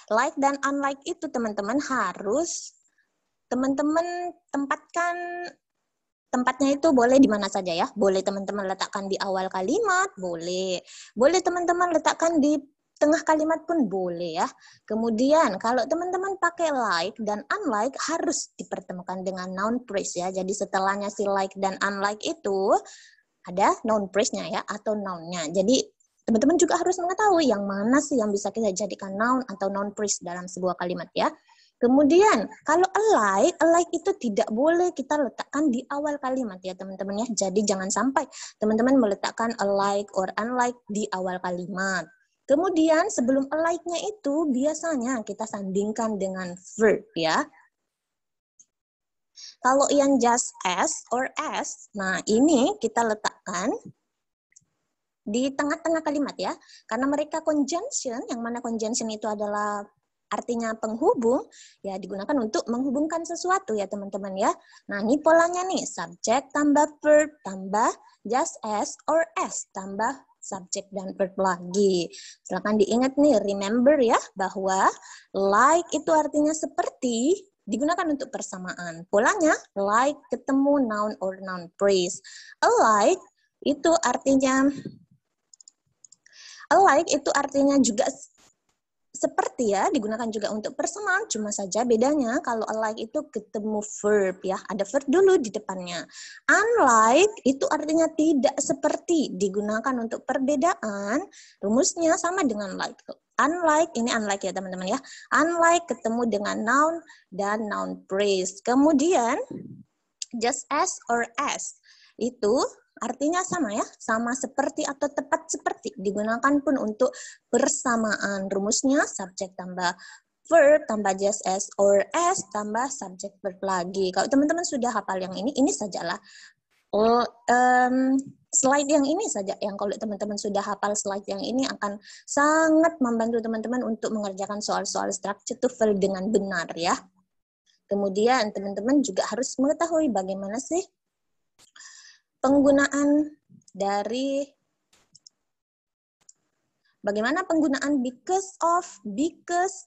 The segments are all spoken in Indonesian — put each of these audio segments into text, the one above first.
like dan unlike itu teman-teman harus teman-teman tempatkan. Tempatnya itu boleh di mana saja ya. Boleh teman-teman letakkan di awal kalimat, boleh. Boleh teman-teman letakkan di tengah kalimat pun boleh ya. Kemudian kalau teman-teman pakai like dan unlike harus dipertemukan dengan noun phrase ya. Jadi setelahnya si like dan unlike itu ada noun phrase-nya ya atau noun-nya. Jadi teman-teman juga harus mengetahui yang mana sih yang bisa kita jadikan noun atau noun phrase dalam sebuah kalimat ya. Kemudian, kalau alike itu tidak boleh kita letakkan di awal kalimat ya teman-teman ya. Jadi jangan sampai teman-teman meletakkan alike or unlike di awal kalimat. Kemudian sebelum alike-nya itu biasanya kita sandingkan dengan verb ya. Kalau yang just as or as, nah ini kita letakkan di tengah-tengah kalimat ya. Karena mereka conjunction, yang mana conjunction itu adalah artinya penghubung, ya digunakan untuk menghubungkan sesuatu ya teman-teman ya. Nah ini polanya nih, subject tambah verb tambah just as or as tambah subject dan verb lagi. Silakan diingat nih, remember ya, bahwa like itu artinya seperti, digunakan untuk persamaan. Polanya like ketemu noun or noun phrase. Alike itu artinya juga seperti ya, digunakan juga untuk persamaan, cuma saja bedanya kalau alike itu ketemu verb ya, ada verb dulu di depannya. Unlike itu artinya tidak seperti, digunakan untuk perbedaan, rumusnya sama dengan like. Unlike, ini unlike ya teman-teman ya, unlike ketemu dengan noun dan noun phrase. Kemudian just as or as itu artinya sama ya, sama seperti atau tepat seperti, digunakan pun untuk persamaan. Rumusnya subjek tambah verb tambah just as or as tambah subjek verb lagi. Kalau teman-teman sudah hafal yang ini sajalah. Slide yang ini saja, yang kalau teman-teman sudah hafal slide yang ini akan sangat membantu teman-teman untuk mengerjakan soal-soal structure TOEFL dengan benar ya. Kemudian teman-teman juga harus mengetahui bagaimana sih penggunaan dari bagaimana penggunaan because of,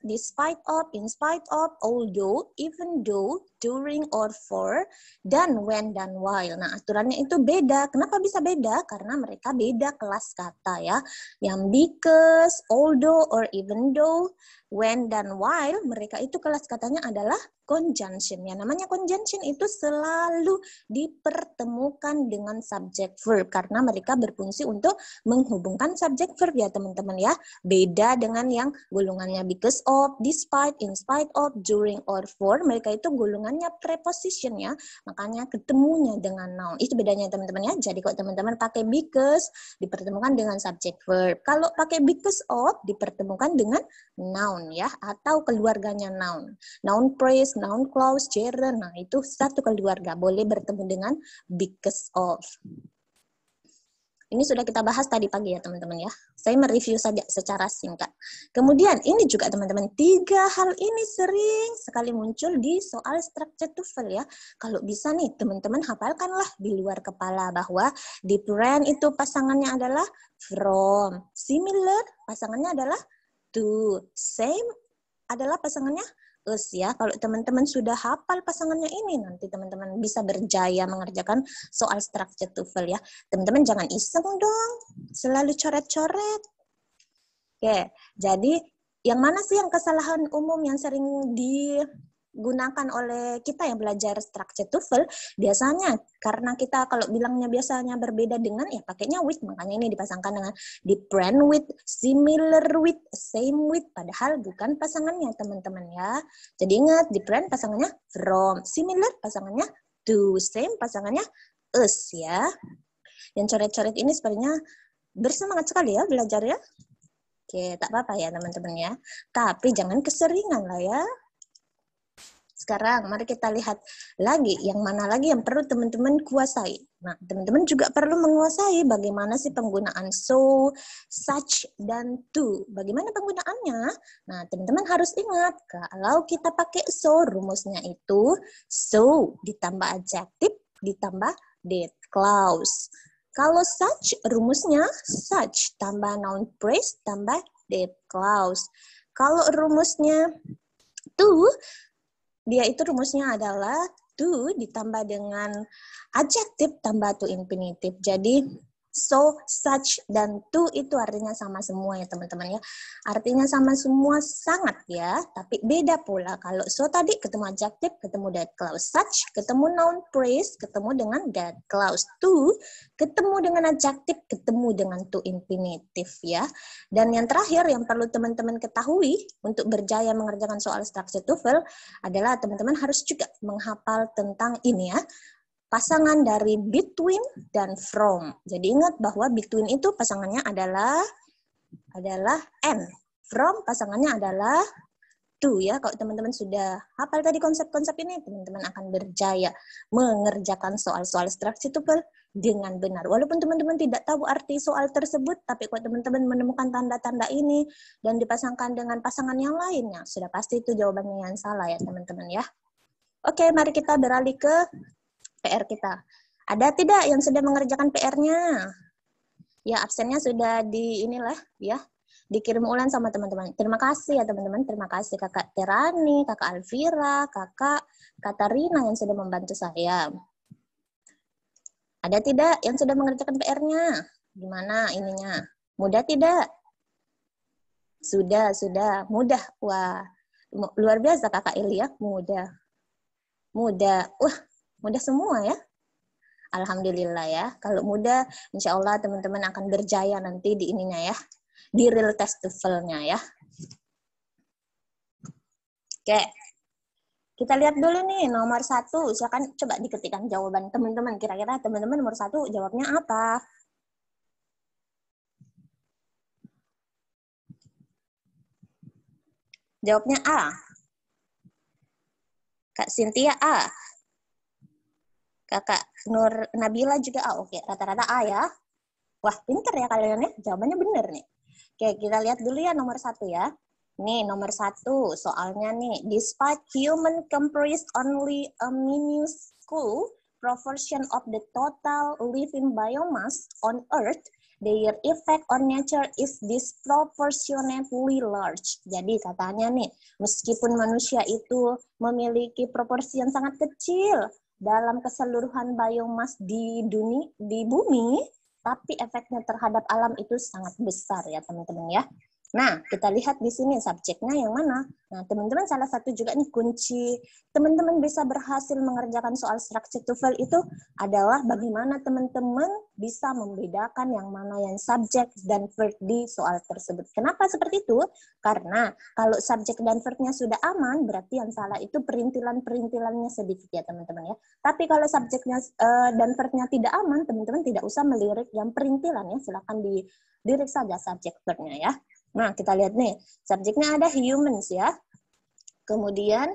despite of, in spite of, although, even though, during or for, dan when dan while. Nah, aturannya itu beda. Kenapa bisa beda? Karena mereka beda kelas kata ya. Yang because, although, or even though, when dan while, mereka itu kelas katanya adalah conjunction. Ya, namanya conjunction itu selalu dipertemukan dengan subject verb karena mereka berfungsi untuk menghubungkan subject verb ya teman-teman ya. Beda dengan yang gulungannya because of, despite, in spite of, during or for, mereka itu gulungannya preposition ya. Makanya ketemunya dengan noun. Itu bedanya teman-teman ya. Jadi kalau teman-teman pakai because dipertemukan dengan subject verb. Kalau pakai because of dipertemukan dengan noun ya atau keluarganya noun. Noun phrase, noun clause, gerund. Nah, itu satu keluarga, boleh bertemu dengan because of. Ini sudah kita bahas tadi pagi ya teman-teman ya. Saya mereview saja secara singkat. Kemudian ini juga teman-teman, 3 hal ini sering sekali muncul di soal structure TOEFL ya. Kalau bisa nih teman-teman hafalkanlah di luar kepala bahwa different itu pasangannya adalah from, similar pasangannya adalah to, same adalah pasangannya us ya. Kalau teman-teman sudah hafal pasangannya ini, nanti teman-teman bisa berjaya mengerjakan soal structure TOEFL ya. Teman-teman jangan iseng dong, selalu coret-coret. Oke, jadi yang mana sih yang kesalahan umum yang sering digunakan oleh kita yang belajar structure TOEFL? Biasanya karena kita kalau bilangnya biasanya berbeda dengan, ya pakainya with, makanya ini dipasangkan dengan different with, similar with, same with, padahal bukan pasangannya teman-teman ya. Jadi ingat, different pasangannya from, similar pasangannya to, same pasangannya us ya. Yang coret-coret ini sebenarnya bersemangat sekali ya belajar ya. Oke, tak apa-apa ya teman-teman ya. Tapi jangan keseringan lah ya. Sekarang mari kita lihat lagi yang mana lagi yang perlu teman-teman kuasai. Nah, teman-teman juga perlu menguasai bagaimana sih penggunaan so, such, dan to. Bagaimana penggunaannya? Nah, teman-teman harus ingat, kalau kita pakai so, rumusnya itu so ditambah adjective ditambah date clause. Kalau such, rumusnya such tambah noun phrase tambah date clause. Kalau rumusnya to, dia itu rumusnya adalah to ditambah dengan adjektif tambah to infinitive. Jadi so, such, dan to itu artinya sama semua ya teman-teman ya. Artinya sama semua sangat ya, tapi beda pula. Kalau so tadi ketemu adjektif, ketemu that clause. Such, ketemu noun phrase, ketemu dengan that clause. To, ketemu dengan adjektif, ketemu dengan to infinitive ya. Dan yang terakhir yang perlu teman-teman ketahui untuk berjaya mengerjakan soal structure TOEFL adalah teman-teman harus juga menghafal tentang ini ya. Pasangan dari between dan from. Jadi ingat bahwa between itu pasangannya adalah and. From pasangannya adalah to ya. Kalau teman-teman sudah hafal tadi konsep-konsep ini, teman-teman akan berjaya mengerjakan soal-soal structure TOEFL dengan benar. Walaupun teman-teman tidak tahu arti soal tersebut, tapi kalau teman-teman menemukan tanda-tanda ini dan dipasangkan dengan pasangan yang lainnya, sudah pasti itu jawabannya yang salah ya teman-teman ya. Oke, mari kita beralih ke PR kita. Ada tidak yang sudah mengerjakan PR-nya? Ya, absennya sudah dikirim ulang sama teman-teman. Terima kasih ya teman-teman. Terima kasih Kakak Terani, Kakak Alvira, Kakak Katarina yang sudah membantu saya. Ada tidak yang sudah mengerjakan PR-nya? Gimana ininya? Mudah tidak? Sudah. Mudah. Wah, luar biasa Kakak Elia. Mudah. Wah, mudah semua ya. Alhamdulillah ya. Kalau mudah, insya Allah teman-teman akan berjaya nanti di ininya ya. Di real test TOEFL-nya ya. Oke. Kita lihat dulu nih nomor 1. Silakan coba diketikkan jawaban teman-teman. Kira-kira teman-teman nomor 1 jawabnya apa? Jawabnya A. Kak Cynthia A. Kakak Nur Nabila juga A. Oke, rata-rata A ya. Wah, pinter ya kalian ya. Jawabannya bener nih. Oke, kita lihat dulu ya nomor 1 ya. Nih, nomor 1. Soalnya nih. Despite human comprise only a minuscule proportion of the total living biomass on Earth, their effect on nature is disproportionately large. Jadi katanya nih, meskipun manusia itu memiliki proporsi yang sangat kecil dalam keseluruhan biomass di bumi, tapi efeknya terhadap alam itu sangat besar ya teman-teman ya. Nah, kita lihat di sini subjeknya yang mana. Nah, teman-teman salah satu juga nih kunci teman-teman bisa berhasil mengerjakan soal structure TOEFL itu adalah bagaimana teman-teman bisa membedakan yang mana yang subjek dan verb di soal tersebut. Kenapa seperti itu? Karena kalau subjek dan verbnya sudah aman, berarti yang salah itu perintilan-perintilannya sedikit ya teman-teman ya. Tapi kalau subjeknya dan verbnya tidak aman, teman-teman tidak usah melirik yang perintilan ya. Silakan dilirik saja subjek verbnya ya. Nah, kita lihat nih, subjeknya ada humans ya. Kemudian,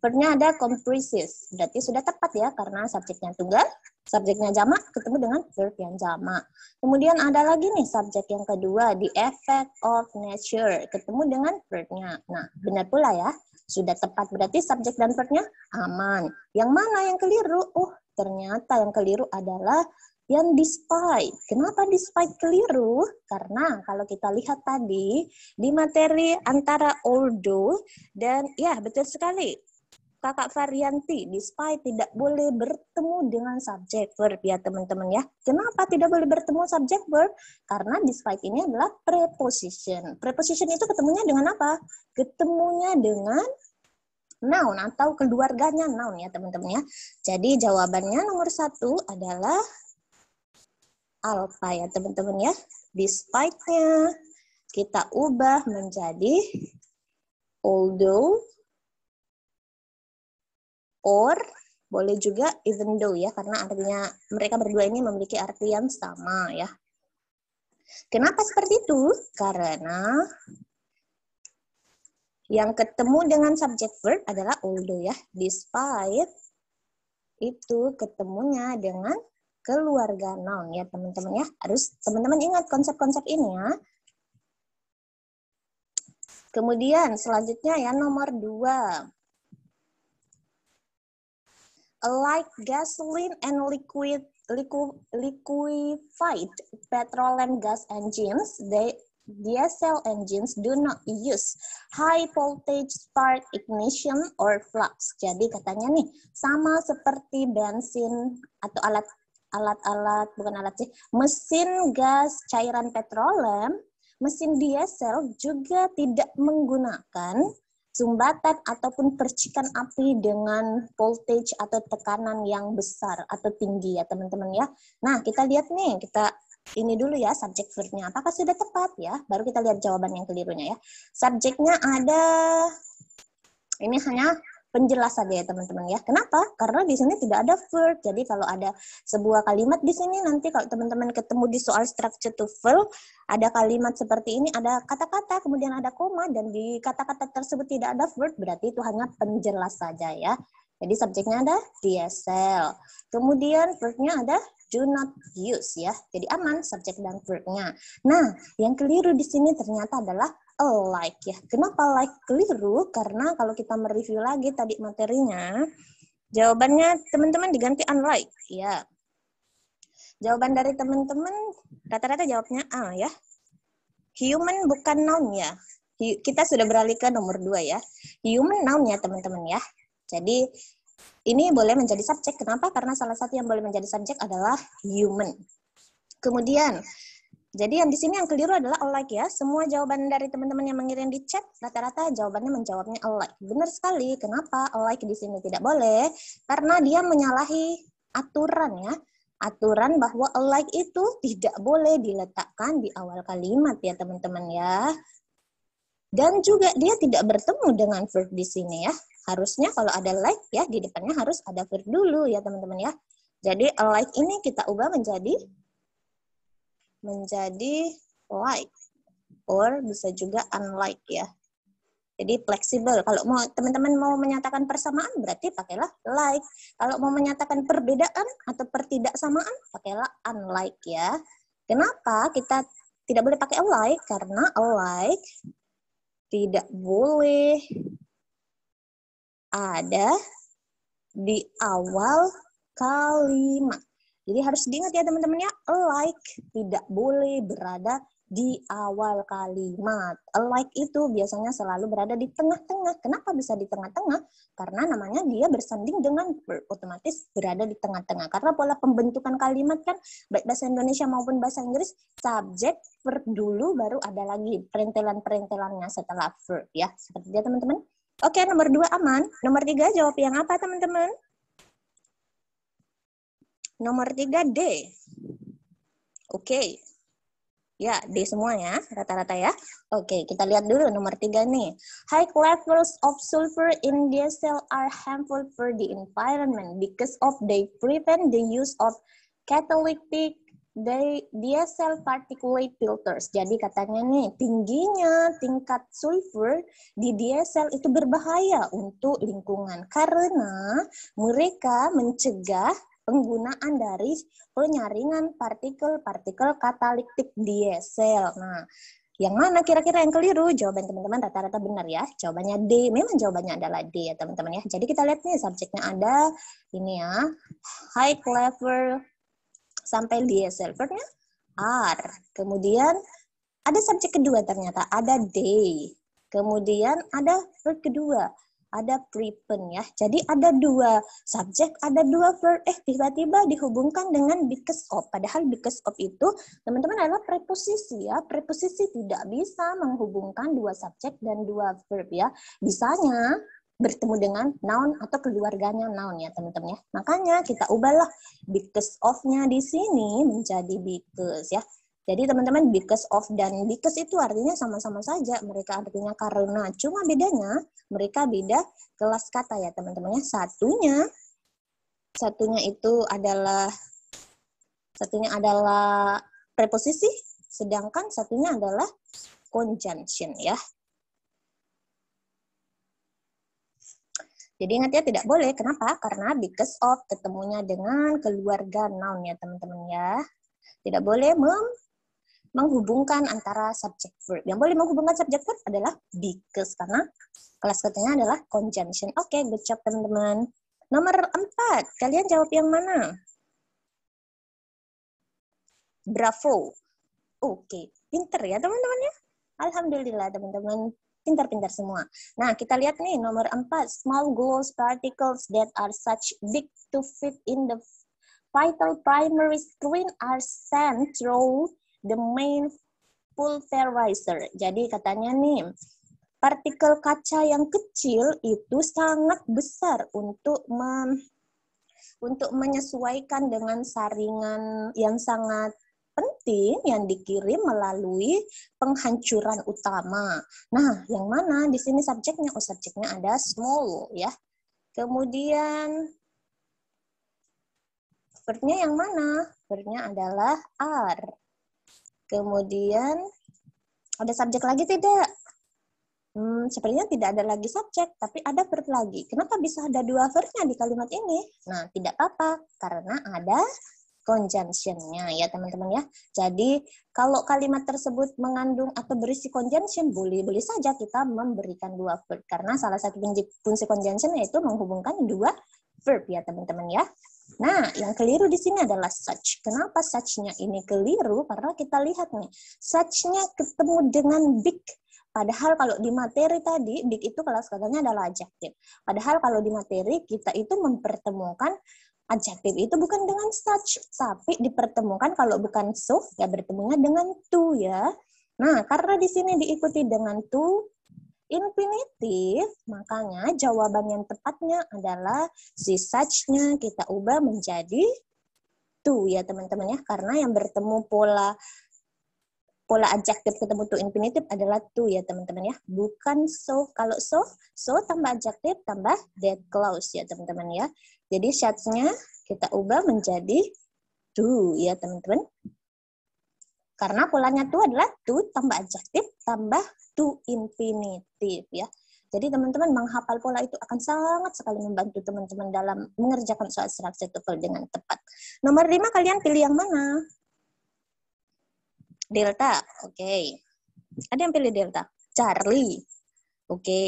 verbnya ada comprises. Berarti sudah tepat ya, karena subjeknya tunggal, subjeknya jamak, ketemu dengan verb yang jamak. Kemudian ada lagi nih, subjek yang kedua, the effect of nature. Ketemu dengan verbnya. Nah, benar pula ya, sudah tepat. Berarti subjek dan verbnya aman. Yang mana yang keliru? Ternyata yang keliru adalah yang despite. Kenapa despite keliru? Karena kalau kita lihat tadi di materi antara although dan ya betul sekali Kakak Varianti, despite tidak boleh bertemu dengan subject verb ya teman-teman ya. Kenapa tidak boleh bertemu subject verb? Karena despite ini adalah preposition. Preposition itu ketemunya dengan apa? Ketemunya dengan noun atau keluarganya noun ya teman-teman ya. Jadi jawabannya nomor 1 adalah alpha ya teman-teman ya. Despite-nya kita ubah menjadi although, or, boleh juga even though ya, karena artinya mereka berdua ini memiliki arti yang sama ya. Kenapa seperti itu? Karena yang ketemu dengan subject verb adalah although ya. Despite itu ketemunya dengan keluarga noun ya teman-teman ya. Harus teman-teman ingat konsep-konsep ini ya. Kemudian selanjutnya ya nomor 2. Like gasoline and liquefied petrol and gas engines, diesel engines do not use high voltage spark ignition or flux. Jadi katanya nih, sama seperti bensin atau mesin gas cairan petroleum, mesin diesel juga tidak menggunakan sumbatan ataupun percikan api dengan voltage atau tekanan yang besar atau tinggi ya teman-teman ya. Nah, kita lihat nih, kita ini dulu ya subjek verb-nya. Apakah sudah tepat ya? Baru kita lihat jawaban yang kelirunya ya. Subjeknya ada, ini hanya penjelasan ya teman-teman ya. Kenapa? Karena di sini tidak ada verb. Jadi kalau ada sebuah kalimat di sini nanti kalau teman-teman ketemu di soal structure to verb, ada kalimat seperti ini, ada kata-kata, kemudian ada koma, dan di kata-kata tersebut tidak ada verb, berarti itu hanya penjelas saja ya. Jadi subjeknya ada diesel. Kemudian verb-nya ada do not use ya. Jadi aman subjek dan verb-nya. Nah, yang keliru di sini ternyata adalah like ya. Kenapa like keliru? Karena kalau kita mereview lagi tadi materinya, jawabannya teman-teman diganti unlike ya. Jawaban dari teman-teman rata-rata jawabnya A ya. Human bukan noun ya. Kita sudah beralih ke nomor 2 ya. Human noun ya teman-teman ya. Jadi ini boleh menjadi subjek. Kenapa? Karena salah satu yang boleh menjadi subjek adalah human. Kemudian jadi yang di sini yang keliru adalah alike ya. Semua jawaban dari teman-teman yang mengirim di chat rata-rata jawabannya menjawabnya alike. Benar sekali. Kenapa alike di sini tidak boleh? Karena dia menyalahi aturan ya. Aturan bahwa alike itu tidak boleh diletakkan di awal kalimat ya teman-teman ya. Dan juga dia tidak bertemu dengan verb di sini ya. Harusnya kalau ada like ya di depannya harus ada verb dulu ya teman-teman ya. Jadi alike ini kita ubah menjadi like or bisa juga unlike ya. Jadi fleksibel. Kalau mau teman-teman mau menyatakan persamaan berarti pakailah like. Kalau mau menyatakan perbedaan atau pertidaksamaan pakailah unlike ya. Kenapa kita tidak boleh pakai alike? Karena alike tidak boleh ada di awal kalimat. Jadi harus diingat ya teman-teman ya, alike tidak boleh berada di awal kalimat. Alike itu biasanya selalu berada di tengah-tengah. Kenapa bisa di tengah-tengah? Karena namanya dia bersanding dengan verb, otomatis berada di tengah-tengah. Karena pola pembentukan kalimat kan, baik bahasa Indonesia maupun bahasa Inggris, subjek, verb dulu, baru ada lagi perintilan-perintilannya setelah verb ya. Seperti itu teman-teman. Oke, nomor 2 aman. Nomor 3 jawab yang apa teman-teman? Nomor 3 D. Oke. Ya, D semua ya, rata-rata ya. Oke, kita lihat dulu nomor 3 nih. High levels of sulfur in diesel are harmful for the environment because of they prevent the use of catalytic diesel particulate filters. Jadi katanya nih, tingginya tingkat sulfur di diesel itu berbahaya untuk lingkungan karena mereka mencegah penggunaan dari penyaringan partikel-partikel katalitik diesel. Nah, yang mana kira-kira yang keliru? Jawaban teman-teman rata-rata benar ya. Jawabannya D. Memang jawabannya adalah D ya teman-teman ya. Jadi kita lihat nih subjeknya ada ini ya. High level sampai diesel. Verbnya R. Kemudian ada subjek kedua ternyata ada D. Kemudian ada verb kedua. Ada prevent ya. Jadi ada 2 subjek, ada 2 verb. Tiba-tiba dihubungkan dengan because of. Padahal because of itu, teman-teman adalah preposisi ya. Preposisi tidak bisa menghubungkan 2 subjek dan 2 verb ya. Bisanya bertemu dengan noun atau keluarganya noun ya teman-teman ya. Makanya kita ubahlah because of-nya di sini menjadi because ya. Jadi teman-teman because of dan because itu artinya sama-sama saja. Mereka artinya karena. Cuma bedanya mereka beda kelas kata ya teman-teman ya. Satunya itu adalah preposisi, sedangkan satunya adalah conjunction ya. Jadi ingat ya tidak boleh. Kenapa? Karena because of ketemunya dengan keluarga noun ya teman-teman ya. Tidak boleh menghubungkan antara subjek verb. Yang boleh menghubungkan subjek verb adalah because karena kelas katanya adalah conjunction. Oke, good job teman-teman. Nomor 4, kalian jawab yang mana? Bravo. Oke, pinter ya teman-teman ya. Alhamdulillah teman-teman, pintar-pintar semua. Nah, kita lihat nih nomor 4, small ghost particles that are such big to fit in the vital primary screen are sent through the main pulverizer. Jadi katanya nih, partikel kaca yang kecil itu sangat besar untuk menyesuaikan dengan saringan yang sangat penting yang dikirim melalui penghancuran utama. Nah, yang mana di sini subjeknya? Oh, subjeknya ada small ya. Kemudian verb-nya yang mana? Verb-nya adalah are. Kemudian ada subjek lagi tidak? Sepertinya tidak ada lagi subjek, tapi ada verb lagi. Kenapa bisa ada dua verb-nya di kalimat ini? Nah, tidak apa-apa, karena ada conjunction-nya ya teman-teman ya. Jadi kalau kalimat tersebut mengandung atau berisi conjunction, boleh saja kita memberikan dua verb. Karena salah satu fungsi conjunction yaitu menghubungkan dua verb ya teman-teman ya. Nah, yang keliru di sini adalah such. Kenapa such-nya ini keliru? Karena kita lihat nih, such-nya ketemu dengan big. Padahal kalau di materi tadi, big itu kelas katanya adalah adjektif. Padahal kalau di materi, kita itu mempertemukan adjektif itu bukan dengan such, tapi dipertemukan kalau bukan so, ya bertemunya dengan to ya. Nah, karena di sini diikuti dengan to infinitif, makanya jawaban yang tepatnya adalah si such-nya kita ubah menjadi to ya teman-teman ya. Karena yang bertemu pola adjektif ketemu to infinitif adalah to ya teman-teman ya, bukan so. Kalau so tambah adjektif tambah that clause ya teman-teman ya. Jadi such-nya kita ubah menjadi to ya teman-teman. Karena polanya to adalah to tambah adjektif tambah to infinitif ya. Jadi teman-teman menghafal pola itu akan sangat sekali membantu teman-teman dalam mengerjakan soal structure TOEFL dengan tepat. Nomor 5 kalian pilih yang mana? Delta, oke. Ada yang pilih Delta? Charlie, oke.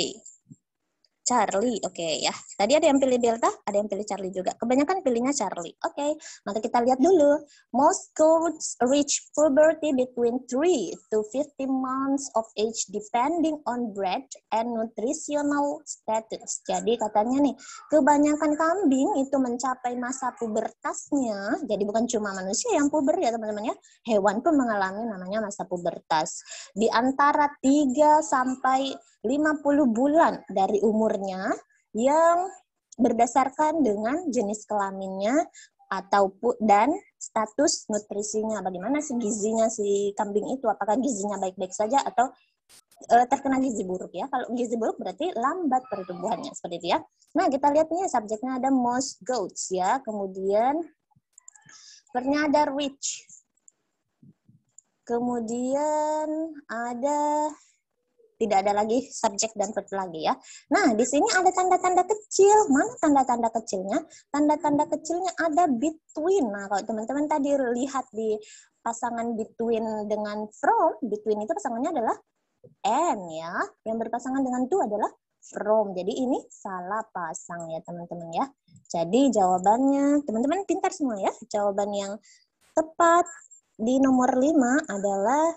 Charlie, oke ya. Tadi ada yang pilih Delta, ada yang pilih Charlie juga. Kebanyakan pilihnya Charlie. Oke, mari kita lihat dulu. Most girls reach puberty between 3 to 15 months of age depending on breed and nutritional status. Jadi katanya nih, kebanyakan kambing itu mencapai masa pubertasnya. Jadi bukan cuma manusia yang puber ya teman-teman ya. Hewan pun mengalami namanya masa pubertas. Di antara 3 sampai 50 bulan dari umurnya yang berdasarkan dengan jenis kelaminnya ataupun dan status nutrisinya. Bagaimana sih gizinya si kambing itu? Apakah gizinya baik-baik saja atau terkena gizi buruk ya? Kalau gizi buruk berarti lambat pertumbuhannya seperti itu ya. Nah, kita lihat nih subjeknya ada most goats ya. Kemudian verbnya ada rich. Kemudian ada tidak ada lagi subjek dan verb lagi ya. Nah, di sini ada tanda-tanda kecil. Mana tanda-tanda kecilnya? Tanda-tanda kecilnya ada between. Nah, kalau teman-teman tadi lihat di pasangan between dengan from, between itu pasangannya adalah and ya. Yang berpasangan dengan to adalah from. Jadi ini salah pasang ya teman-teman ya. Jadi jawabannya, teman-teman pintar semua ya. Jawaban yang tepat di nomor 5 adalah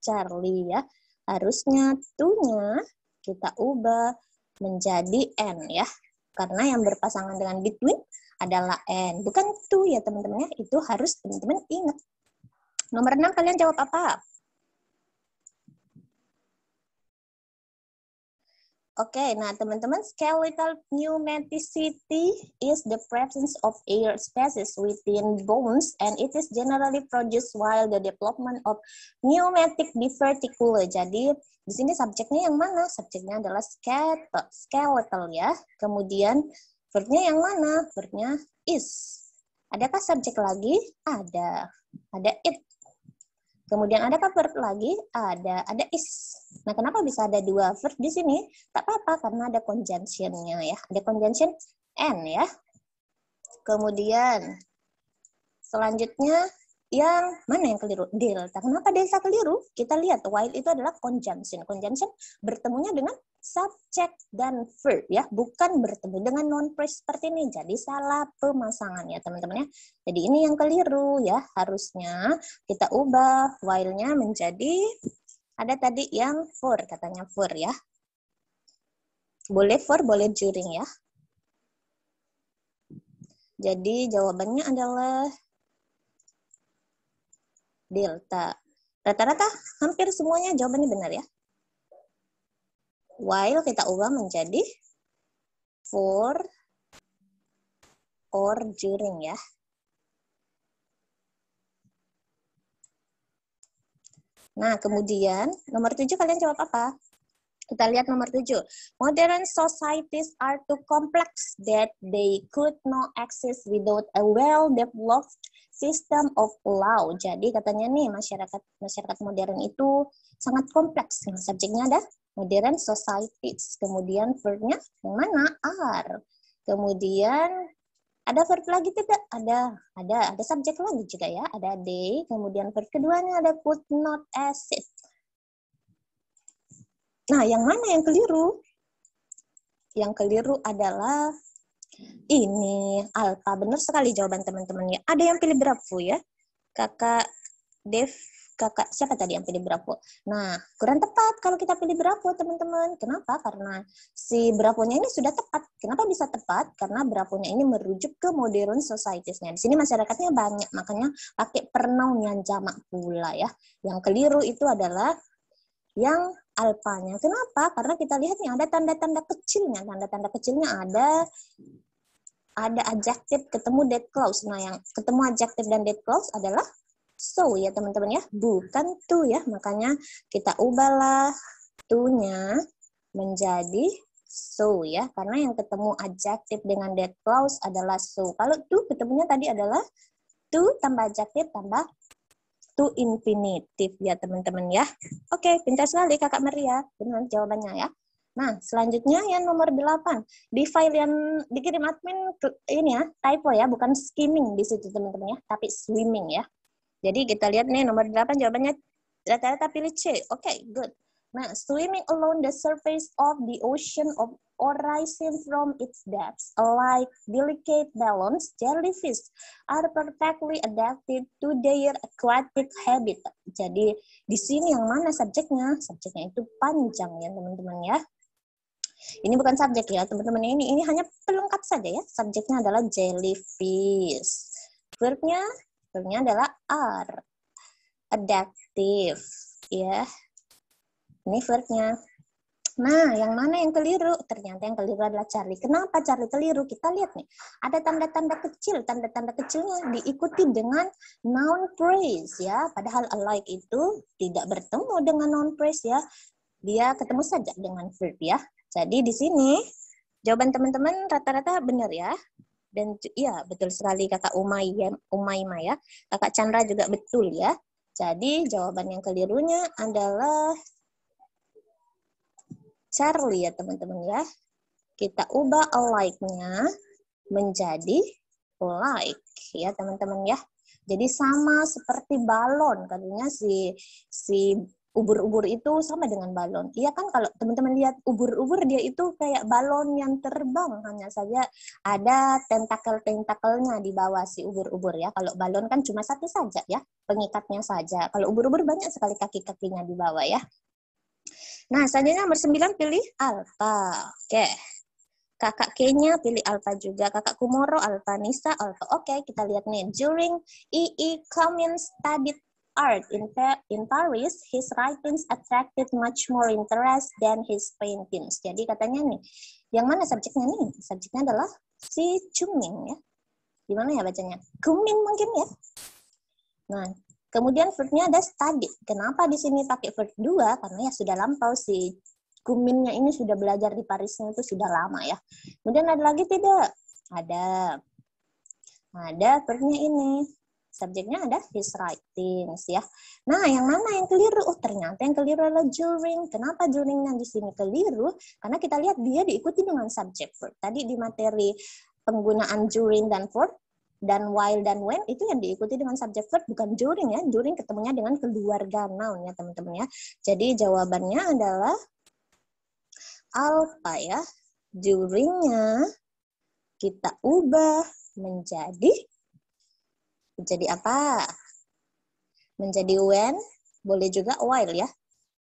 Charlie ya. Harusnya to-nya kita ubah menjadi n ya. Karena yang berpasangan dengan between adalah n, bukan to ya teman-teman ya. Itu harus teman-teman ingat. Nomor 6 kalian jawab apa? Oke, nah teman-teman, skeletal pneumaticity is the presence of air spaces within bones and it is generally produced while the development of pneumatic diverticula. Jadi di sini subjeknya yang mana? Subjeknya adalah skeletal ya. Kemudian verbnya yang mana? Verbnya is. Adakah subjek lagi? Ada it. Kemudian adakah verb lagi? Ada is. Nah, kenapa bisa ada dua verb di sini? Tak apa-apa, karena ada conjunction-nya ya. Ada conjunction and ya. Kemudian selanjutnya yang mana yang keliru? Delta. Kenapa delta keliru? Kita lihat while itu adalah conjunction. Conjunction bertemunya dengan subject dan verb ya, bukan bertemu dengan non-phrase seperti ini. Jadi salah pemasangan ya teman-teman ya. Jadi ini yang keliru ya. Harusnya kita ubah while-nya menjadi ada tadi yang for, katanya for ya. Boleh for, boleh during ya. Jadi jawabannya adalah delta. Rata-rata hampir semuanya jawabannya benar ya. While kita ubah menjadi for or during ya. Nah, kemudian nomor 7 kalian jawab apa? Kita lihat nomor 7. Modern societies are too complex that they could not access without a well-developed system of law. Jadi katanya nih masyarakat modern itu sangat kompleks. Nah, subjeknya ada modern societies. Kemudian verbnya yang mana? Are. Kemudian ada verb lagi tidak? Ada subjek lagi juga ya. Ada they. Kemudian verb keduanya ada could not access. Nah, yang mana yang keliru? Yang keliru adalah ini, alpha. Benar sekali jawaban teman-teman ya. Ada yang pilih Bravo ya. Kakak Dev, kakak siapa tadi yang pilih Bravo? Nah, kurang tepat kalau kita pilih Bravo, teman-teman. Kenapa? Karena si Bravo-nya ini sudah tepat. Kenapa bisa tepat? Karena Bravo-nya ini merujuk ke modern societies-nya. Di sini masyarakatnya banyak, makanya pakai pronoun yang jamak pula ya. Yang keliru itu adalah yang alpanya. Kenapa? Karena kita lihat nih ada tanda-tanda kecilnya. Tanda-tanda kecilnya ada adjective ketemu dead clause. Nah, yang ketemu adjective dan dead clause adalah so ya teman-teman ya, bukan to ya. Makanya kita ubahlah to-nya menjadi so ya, karena yang ketemu adjective dengan dead clause adalah so. Kalau to ketemunya tadi adalah to tambah adjective tambah to infinitive ya teman-teman ya. Oke, pintar sekali Kakak Maria. Benar jawabannya ya. Nah, selanjutnya yang nomor 8. Di file yang dikirim admin ini ya, typo ya, bukan skimming di situ teman-teman ya, tapi swimming ya. Jadi kita lihat nih nomor 8 jawabannya rata-rata pilih C. Oke, good. Nah, swimming along the surface of the ocean or rising from its depths, like delicate balloons, jellyfish are perfectly adapted to their aquatic habitat. Jadi di sini yang mana subjeknya? Subjeknya itu panjang ya teman-teman ya. Ini bukan subjek ya teman-teman. Ini hanya pelengkap saja ya. Subjeknya adalah jellyfish. Verbnya adalah are. Adaptive ya. Ini verbnya. Nah, yang mana yang keliru? Ternyata yang keliru adalah Charlie. Kenapa Charlie keliru? Kita lihat nih. Ada tanda-tanda kecil. Tanda-tanda kecilnya diikuti dengan noun phrase ya. Padahal alike itu tidak bertemu dengan noun phrase ya. Dia ketemu saja dengan verb ya. Jadi di sini jawaban teman-teman rata-rata benar ya. Dan iya, betul sekali Kakak Umaima ya. Kakak Chandra juga betul ya. Jadi jawaban yang kelirunya adalah Charlie ya teman-teman ya. Kita ubah alike-nya menjadi like ya teman-teman ya. Jadi sama seperti balon. Katanya si ubur-ubur itu sama dengan balon. Iya kan kalau teman-teman lihat ubur-ubur dia itu kayak balon yang terbang. Hanya saja ada tentakel-tentakelnya di bawah si ubur-ubur ya. Kalau balon kan cuma satu saja ya. Pengikatnya saja. Kalau ubur-ubur banyak sekali kaki-kakinya di bawah ya. Nah, selanjutnya nomor 9 pilih alpha. Oke. Kakak Kenya pilih alpha juga. Kakak Kumoro alpha, Nisa alpha. Oke, kita lihat nih. During E.E. Cummins studied art in Paris, his writings attracted much more interest than his paintings. Jadi katanya nih, yang mana subjeknya nih? Subjeknya adalah si Cumming ya. Gimana ya bacanya? Cumming mungkin ya. Nah, kemudian verbnya ada study. Kenapa di sini pakai verb 2? Karena ya sudah lampau si Kuminnya ini sudah belajar di Parisnya itu sudah lama ya. Kemudian ada lagi tidak? Ada verbnya ini. Subjeknya ada his writings ya. Nah, yang mana yang keliru? Oh, ternyata yang keliru adalah during. Kenapa duringnya di sini keliru? Karena kita lihat dia diikuti dengan subject verb. Tadi di materi penggunaan during dan for dan while dan when itu yang diikuti dengan subject verb, bukan during ya. During ketemunya dengan keluarga noun ya teman-teman ya. Jadi jawabannya adalah alpha ya. During-nya kita ubah menjadi apa? Menjadi when, boleh juga while ya.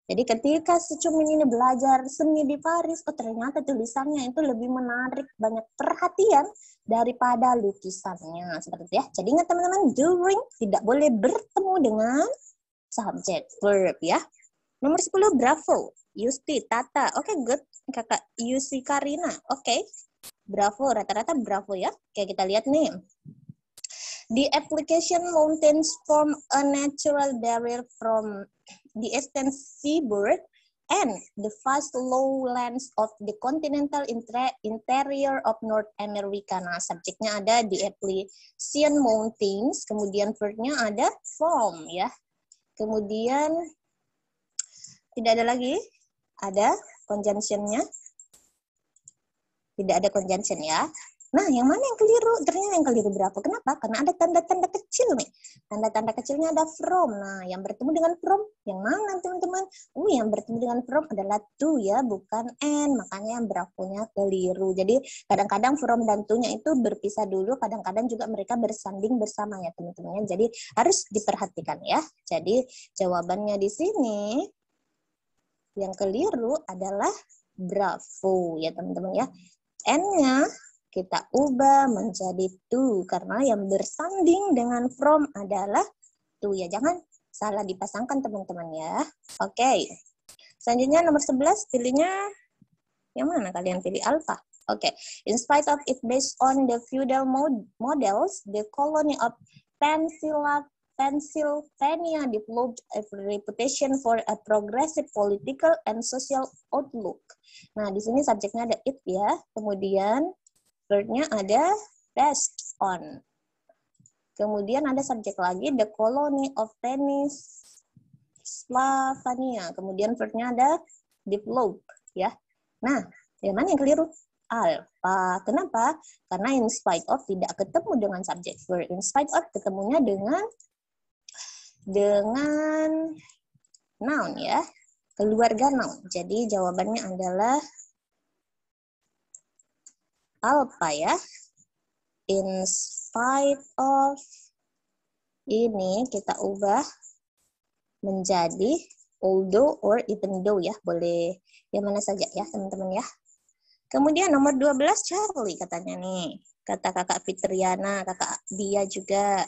Jadi ketika si Cumin ini belajar seni di Paris, oh ternyata tulisannya itu lebih menarik, banyak perhatian daripada lukisannya. Seperti itu ya. Jadi ingat teman-teman, during tidak boleh bertemu dengan subject verb ya. Nomor 10, bravo. Yusti, Tata. Oke, good. Kakak Yusi Karina. Oke. Bravo, rata-rata bravo ya. Oke, kita lihat nih. The application mountains form a natural barrier from the eastern seaboard and the vast lowlands of the continental interior of North America. Nah, subjeknya ada the application mountains, kemudian verb-nya ada form ya. Kemudian tidak ada lagi, ada conjunction-nya. Tidak ada conjunction ya. Nah, yang mana yang keliru? Ternyata yang keliru berapa? Kenapa? Karena ada tanda-tanda kecil nih. Tanda-tanda kecilnya ada from. Nah, yang bertemu dengan from, yang mana teman-teman? Yang bertemu dengan from adalah to ya, bukan and. Makanya yang bravo-nya keliru. Jadi, kadang-kadang from dan to-nya itu berpisah dulu. Kadang-kadang juga mereka bersanding bersama ya, teman-teman. Jadi, harus diperhatikan ya. Jadi, jawabannya di sini, yang keliru adalah bravo ya, teman-teman ya. N-nya kita ubah menjadi to karena yang bersanding dengan from adalah to ya. Jangan salah dipasangkan teman-teman ya. Oke. Selanjutnya nomor 11 pilihnya yang mana kalian pilih alpha? Oke. In spite of it based on the feudal models, the colony of Pennsylvania developed a reputation for a progressive political and social outlook. Nah, di sini subjeknya ada it ya. Kemudian verb-nya ada based on. Kemudian ada subjek lagi, the colony of Pennsylvania. Kemudian verb-nya ada develop ya. Nah, yang mana yang keliru? Alpha. Kenapa? Karena in spite of tidak ketemu dengan subject verb. In spite of ketemunya dengan noun ya. Keluarga noun. Jadi jawabannya adalah alpha ya. In spite of ini kita ubah menjadi although or even though ya. Boleh yang mana saja ya teman-teman ya. Kemudian nomor 12 Charlie katanya nih. Kata kakak Fitriana, kakak Dia juga.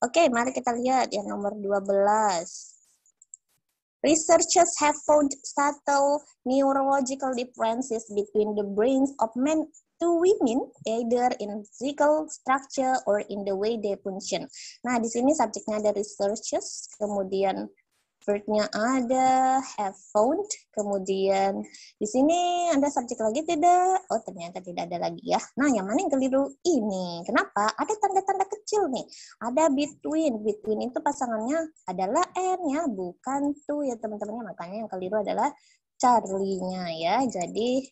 Oke, mari kita lihat yang nomor 12. Researchers have found subtle neurological differences between the brains of men to women, either in physical structure or in the way they function. Nah, di sini subjeknya ada researchers, kemudian verb-nya ada have found, kemudian di sini ada subjek lagi tidak? Oh, ternyata tidak ada lagi ya. Nah, yang mana yang keliru ini? Kenapa? Ada tanda-tanda kecil nih. Ada between. Between itu pasangannya adalah and ya, bukan to ya teman-teman. Makanya yang keliru adalah Charlie-nya ya. Jadi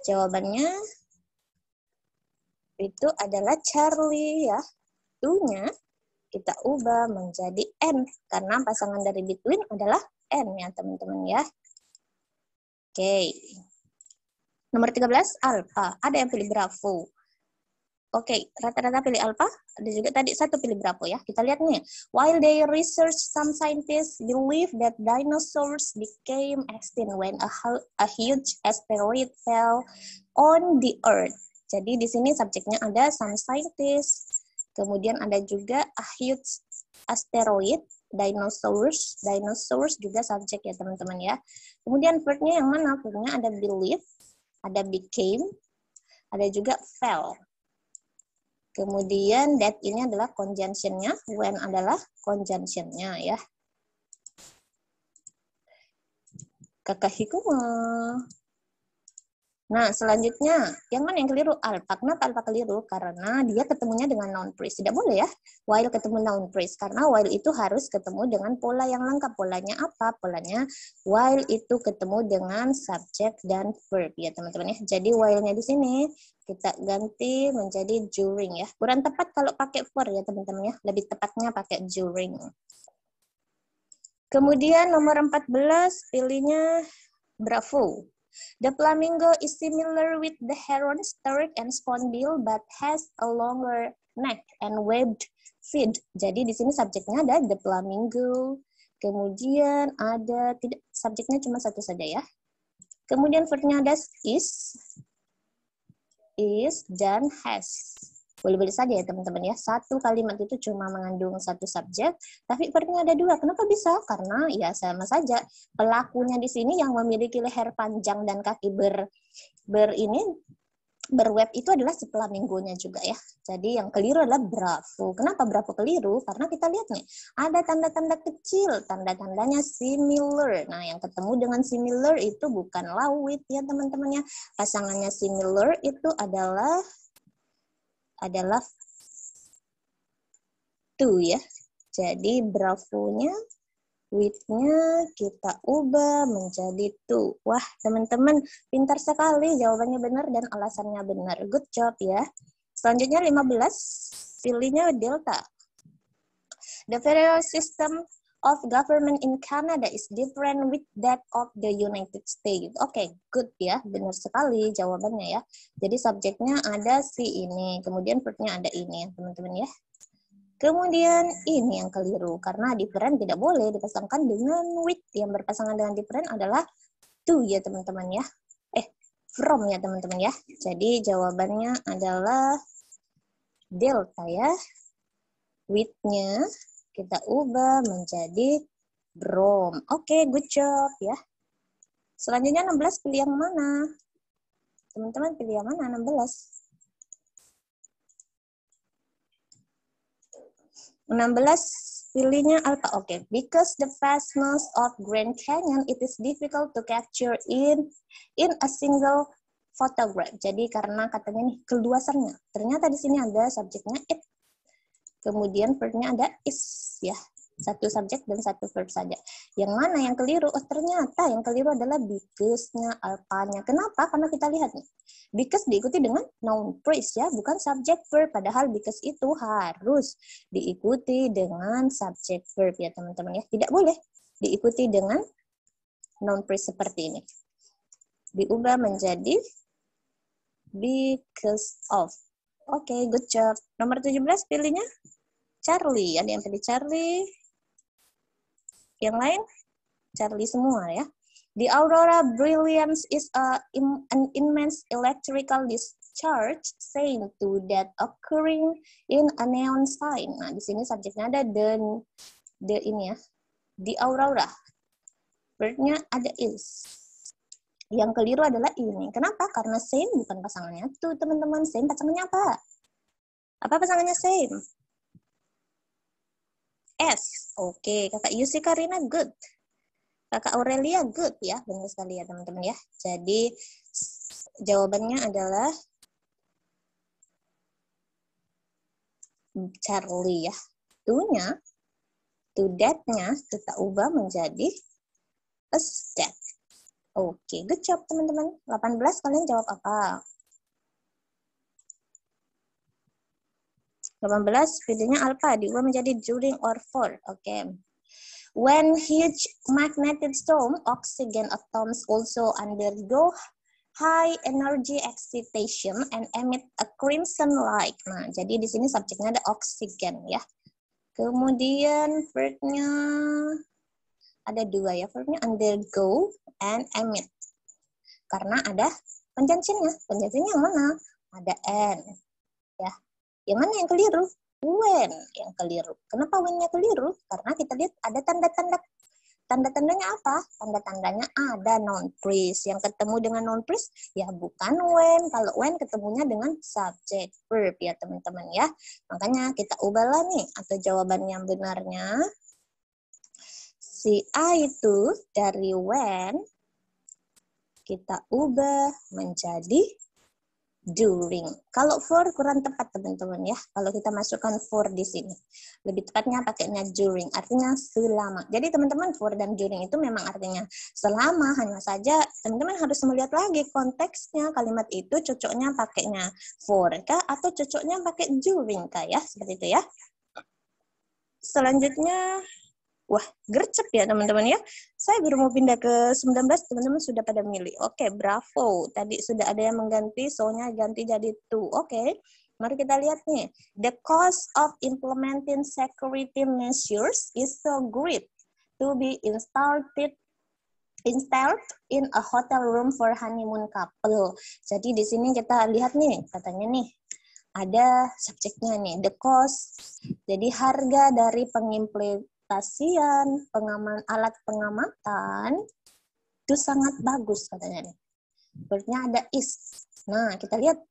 jawabannya itu adalah Charlie ya. To-nya kita ubah menjadi N, karena pasangan dari between adalah N ya teman-teman ya. Oke. Nomor 13, alpha. Ada yang pilih bravo. Oke, rata-rata pilih alpha. Ada juga tadi satu pilih bravo ya. Kita lihat nih. While they research, some scientists believe that dinosaurs became extinct when a huge asteroid fell on the Earth. Jadi di sini subjeknya ada some scientists. Kemudian ada juga a huge asteroid, dinosaurs. Dinosaurs juga subjek ya teman-teman ya. Kemudian verb-nya yang mana? Verb-nya ada believe, ada became, ada juga fell. Kemudian that ini adalah conjunction-nya, when adalah conjunction-nya ya. Kakak Hikmah. Nah, selanjutnya, yang mana yang keliru? Alpha. Kenapa alpha keliru? Karena dia ketemunya dengan noun phrase. Tidak boleh ya, while ketemu noun phrase. Karena while itu harus ketemu dengan pola yang lengkap. Polanya apa? Polanya while itu ketemu dengan subject dan verb ya teman-teman ya. Jadi while-nya di sini kita ganti menjadi during ya. Kurang tepat kalau pakai for ya teman-teman ya. Lebih tepatnya pakai during. Kemudian nomor 14, pilihnya bravo. The flamingo is similar with the heron, steric and spoonbill, but has a longer neck and webbed feet. Jadi di sini subjeknya ada the flamingo. Kemudian ada tidak subjeknya cuma satu saja ya. Kemudian verbnya ada is dan has. Boleh-boleh saja ya teman-teman ya. Satu kalimat itu cuma mengandung satu subjek, tapi verbnya ada dua. Kenapa bisa? Karena ya sama saja. Pelakunya di sini yang memiliki leher panjang dan kaki berweb itu adalah si flamingonya juga ya. Jadi yang keliru adalah bravo. Kenapa bravo keliru? Karena kita lihat nih, ada tanda-tanda kecil, tanda-tandanya similar. Nah, yang ketemu dengan similar itu bukanlah with ya teman-teman ya. Pasangannya similar itu adalah to ya. Jadi bravo-nya, with-nya kita ubah menjadi to. Wah, teman-teman pintar sekali, jawabannya benar dan alasannya benar. Good job ya. Selanjutnya 15, pilihnya delta. The federal system of government in Canada is different with that of the United States. Oke, good ya, benar sekali jawabannya ya. Jadi subjeknya ada si ini, kemudian verbnya ada ini ya teman-teman ya. Kemudian ini yang keliru, karena different tidak boleh dipasangkan dengan with. Yang berpasangan dengan different adalah to ya teman-teman ya. From ya teman-teman ya. Jadi jawabannya adalah delta ya. With-nya kita ubah menjadi from. Oke, good job ya. Selanjutnya 16 pilih yang mana? Teman-teman pilih yang mana 16? 16 pilihnya alpha. Oke. Because the vastness of Grand Canyon, it is difficult to capture in a single photograph. Jadi karena katanya nih keluasannya. Ternyata di sini ada subjeknya it. Kemudian verbnya ada is ya. Satu subjek dan satu verb saja. Yang mana yang keliru? Oh, ternyata yang keliru adalah because-nya, alpha-nya. Kenapa? Karena kita lihat nih. Because diikuti dengan noun phrase ya, bukan subject verb. Padahal because itu harus diikuti dengan subject verb ya teman-teman ya. Tidak boleh diikuti dengan noun phrase seperti ini. Diubah menjadi because of. Oke, good job. Nomor 17 pilihnya Charlie. Ada yang pilih Charlie? Yang lain? Charlie semua ya. The aurora brilliance is an immense electrical discharge seen to that occurring in a neon sign. Nah, di sini subjeknya ada the ini ya. The aurora. Verbnya ada is. Yang keliru adalah ini. Kenapa? Karena same bukan pasangannya to, teman-teman. Same pasangannya apa? Apa pasangannya same? S. Oke, kakak Yusi Karina good. Kakak Aurelia good ya, benar sekali ya teman-teman ya. Jadi jawabannya adalah Charlie ya. To-nya, to that-nya kita ubah menjadi a that. Oke, good job teman-teman. 18 kalian jawab apa? 18 videonya alpha diubah menjadi during or for. Oke. When huge magnetic storm, oxygen atoms also undergo high energy excitation and emit a crimson light. Nah, jadi di sini subjeknya ada oksigen ya. Kemudian verbnya ada dua ya, verbnya undergo and emit. Karena ada penjanjinya. Penjanjinya yang mana? Ada n ya. Yang mana yang keliru? When yang keliru. Kenapa when-nya keliru? Karena kita lihat ada tanda-tandanya apa? Tanda-tandanya ada noun phrase. Yang ketemu dengan noun phrase ya bukan when. Kalau when ketemunya dengan subject verb ya teman-teman ya. Makanya kita ubahlah nih atau jawaban yang benarnya. Si A itu dari when kita ubah menjadi during. Kalau for kurang tepat teman-teman ya. Kalau kita masukkan for di sini, lebih tepatnya pakainya during, artinya selama. Jadi teman-teman, for dan during itu memang artinya selama, hanya saja teman-teman harus melihat lagi konteksnya, kalimat itu cocoknya pakainya for kah atau cocoknya pakai during kah ya, seperti itu ya. Selanjutnya, wah, gercep ya teman-teman ya. Saya baru mau pindah ke 19, teman-teman sudah pada milih. Oke, bravo. Tadi sudah ada yang mengganti, so-nya ganti jadi to. Oke, mari kita lihat nih. The cost of implementing security measures is so great to be installed in a hotel room for honeymoon couple. Jadi di sini kita lihat nih, katanya nih, ada subjeknya nih, the cost. Jadi harga dari alat pengamatan itu sangat bagus katanya nih. Berarti ada is. Nah, kita lihat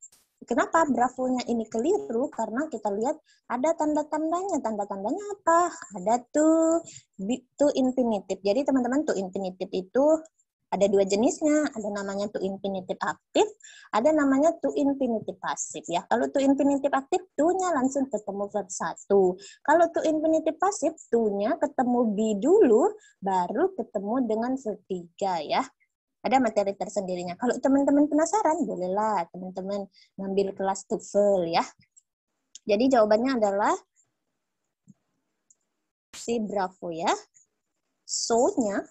kenapa bravo-nya ini keliru, karena kita lihat ada tanda-tandanya. Tanda-tandanya apa? Ada to infinitive. Jadi teman-teman, to infinitive itu ada dua jenisnya, ada namanya to infinitive aktif, ada namanya to infinitive pasif ya. Kalau to infinitive aktif, to-nya langsung ketemu verb 1. Kalau to infinitive pasif, to-nya ketemu be dulu, baru ketemu dengan verb 3 ya. Ada materi tersendirinya. Kalau teman-teman penasaran, bolehlah teman-teman ngambil kelas TOEFL ya. Jadi jawabannya adalah si bravo ya. So-nya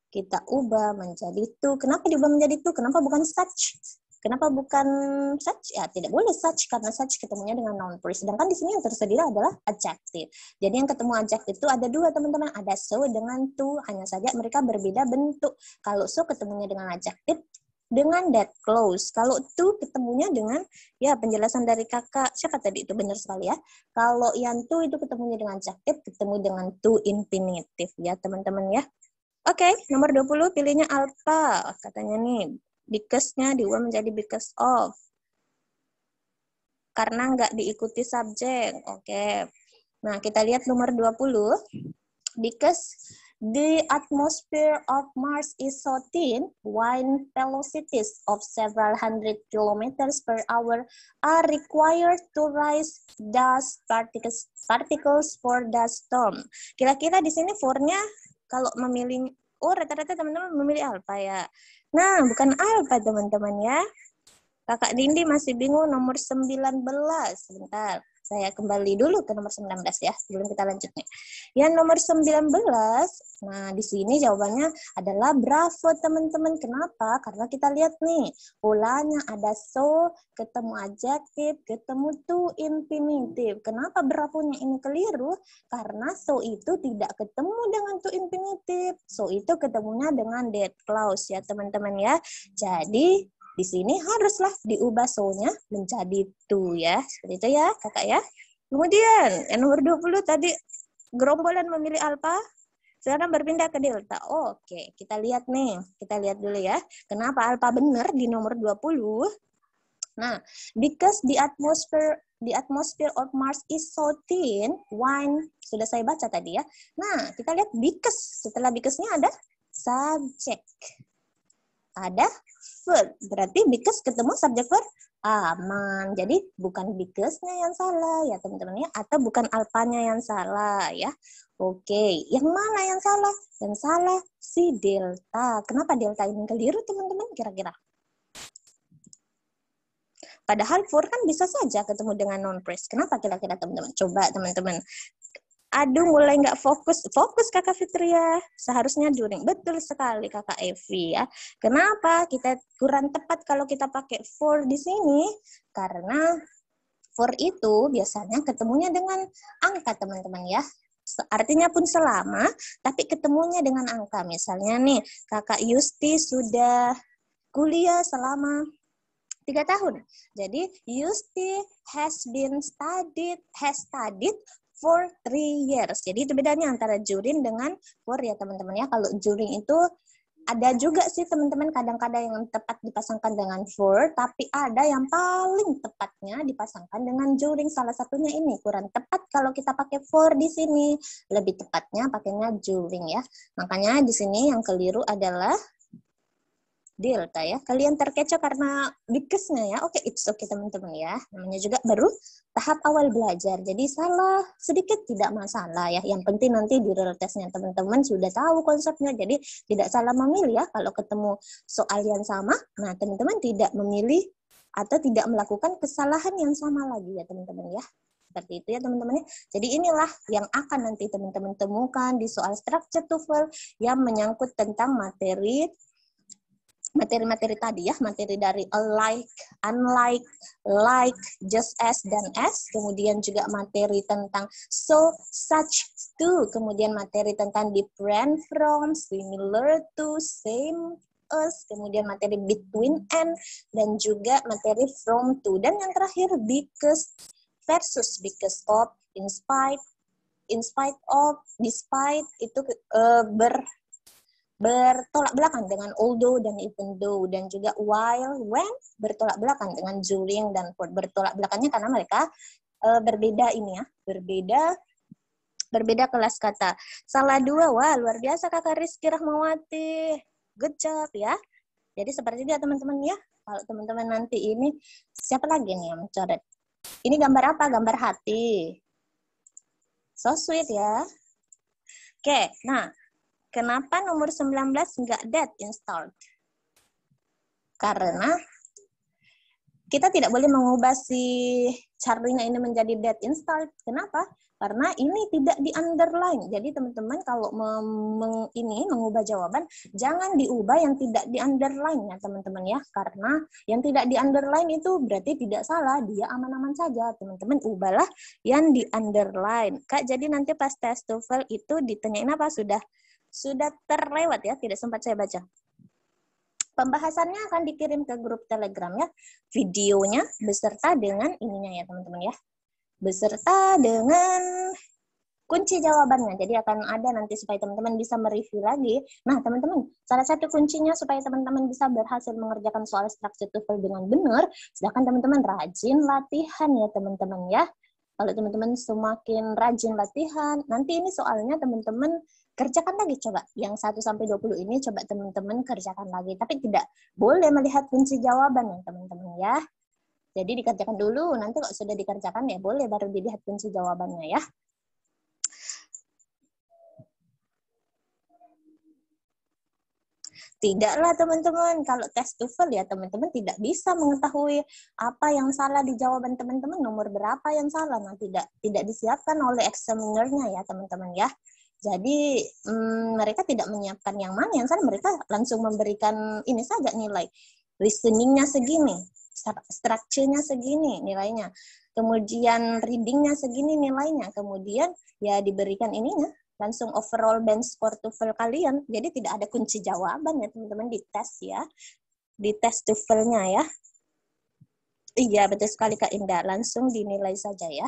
kita ubah menjadi to. Kenapa diubah menjadi to? Kenapa bukan such? Kenapa bukan such? Ya, tidak boleh such, karena such ketemunya dengan noun phrase. Sedangkan di sini yang tersedia adalah adjective. Jadi yang ketemu adjective itu ada dua, teman-teman. Ada so dengan to. Hanya saja mereka berbeda bentuk. Kalau so ketemunya dengan adjective, dengan that clause. Kalau to ketemunya dengan, ya penjelasan dari kakak, siapa tadi itu, benar sekali ya. Kalau yang to itu ketemunya dengan adjective, ketemu dengan to infinitive ya, teman-teman ya. Oke, nomor 20 pilihnya alpha. Katanya nih, because-nya diubah menjadi because of. Karena nggak diikuti subjek. Oke. Nah, kita lihat nomor 20. Because the atmosphere of Mars is so thin, wind velocities of several hundred kilometers per hour are required to raise dust particles for the storm. Kira-kira di sini for-nya kalau memilih, rata-rata teman-teman memilih alpha ya. Nah, bukan alpha teman-teman ya. Kakak Dindi masih bingung nomor 19. Sebentar, saya kembali dulu ke nomor 19 ya, sebelum kita lanjut nih. Yang nomor 19, nah di sini jawabannya adalah bravo teman-teman. Kenapa? Karena kita lihat nih, polanya ada so, ketemu adjective, ketemu to infinitive. Kenapa bravo-nya ini keliru? Karena so itu tidak ketemu dengan to infinitive. So itu ketemunya dengan that clause ya teman-teman ya. Jadi di sini haruslah diubah so-nya menjadi to ya. Seperti itu ya, kakak ya. Kemudian, yang nomor 20 tadi gerombolan memilih alpha, sekarang berpindah ke delta. Oke, kita lihat nih. Kita lihat dulu ya. Kenapa alpha benar di nomor 20? Nah, because the atmosphere of Mars is so thin, wine, sudah saya baca tadi ya. Nah, kita lihat because. Setelah because-nya ada subject. Ada verb. Berarti because ketemu subject verb aman. Jadi bukan because-nya yang salah ya teman-teman ya, atau bukan alpanya yang salah ya. Oke, yang mana yang salah? Yang salah si delta. Kenapa delta ini keliru teman-teman kira-kira? Padahal for kan bisa saja ketemu dengan noun phrase. Kenapa kira-kira teman-teman? Coba teman-teman. Aduh, mulai nggak fokus. Fokus kakak Fitria. Seharusnya during. Betul sekali kakak Evi ya. Kenapa kita kurang tepat kalau kita pakai for di sini? Karena for itu biasanya ketemunya dengan angka teman-teman ya. Artinya pun selama, tapi ketemunya dengan angka. Misalnya nih, kakak Yusti sudah kuliah selama 3 tahun. Jadi Yusti has studied for 3 years. Jadi itu bedanya antara during dengan for ya teman-teman ya. Kalau during itu ada juga sih teman-teman kadang-kadang yang tepat dipasangkan dengan for, tapi ada yang paling tepatnya dipasangkan dengan during. Salah satunya ini kurang tepat kalau kita pakai for di sini. Lebih tepatnya pakainya during ya. Makanya di sini yang keliru adalah delta ya. Kalian terkecoh karena because-nya ya. Oke, it's okay teman-teman ya. Namanya juga baru tahap awal belajar. Jadi salah sedikit tidak masalah ya. Yang penting nanti di real test-nya teman-teman sudah tahu konsepnya. Jadi tidak salah memilih ya. Kalau ketemu soal yang sama, nah teman-teman tidak memilih atau tidak melakukan kesalahan yang sama lagi ya teman-teman ya. Seperti itu ya teman-teman ya. Jadi inilah yang akan nanti teman-teman temukan di soal structure TOEFL yang menyangkut tentang materi tadi ya, materi dari alike, unlike, like, just as, dan as, kemudian juga materi tentang so, such, to, kemudian materi tentang different from, similar to, same as, kemudian materi between and, dan juga materi from to, dan yang terakhir because versus, because of, in spite of, despite, itu bertolak belakang dengan although dan even though, dan juga while, when, bertolak belakang dengan during dan for. Bertolak belakangnya karena mereka berbeda ini ya, berbeda kelas kata. Salah dua, wah luar biasa Kakak Rizky Rahmawati, good job ya. Jadi seperti itu ya teman-teman ya. Kalau teman-teman nanti ini, siapa lagi nih yang mencoret? Ini gambar apa? Gambar hati. So sweet ya. Oke, nah kenapa nomor 19 nggak that installed? Karena kita tidak boleh mengubah si Charlie-nya ini menjadi that installed. Kenapa? Karena ini tidak di underline. Jadi teman-teman kalau mengubah jawaban, jangan diubah yang tidak di underline ya teman-teman ya. Karena yang tidak di underline itu berarti tidak salah, dia aman-aman saja. Teman-teman ubahlah yang di underline. Kak, jadi nanti pas tes TOEFL itu ditanyain apa? Sudah terlewat ya, tidak sempat saya baca. Pembahasannya akan dikirim ke grup Telegram ya, videonya beserta dengan ininya ya teman-teman ya, beserta dengan kunci jawabannya. Jadi akan ada nanti supaya teman-teman bisa mereview lagi. Nah teman-teman, salah satu kuncinya supaya teman-teman bisa berhasil mengerjakan soal structure TOEFL dengan benar, sedangkan teman-teman rajin latihan ya teman-teman ya. Kalau teman-teman semakin rajin latihan, nanti ini soalnya teman-teman kerjakan lagi coba. Yang 1-20 ini coba teman-teman kerjakan lagi. Tapi tidak boleh melihat kunci jawaban ya teman-teman ya. Jadi dikerjakan dulu, nanti kalau sudah dikerjakan ya boleh baru dilihat kunci jawabannya ya. Tidaklah teman-teman, kalau tes TOEFL ya teman-teman tidak bisa mengetahui apa yang salah di jawaban teman-teman, nomor berapa yang salah. Nah, tidak disiapkan oleh examinernya ya teman-teman ya. Jadi mereka tidak menyiapkan yang mana yang salah, mereka langsung memberikan ini saja nilai. Listening-nya segini, structure-nya segini nilainya. Kemudian reading-nya segini nilainya. Kemudian ya diberikan ininya, langsung overall bench score TOEFL kalian. Jadi tidak ada kunci jawaban ya teman-teman di tes ya. Di tes TOEFL-nya ya. Iya, betul sekali Kak Indah. Langsung dinilai saja ya.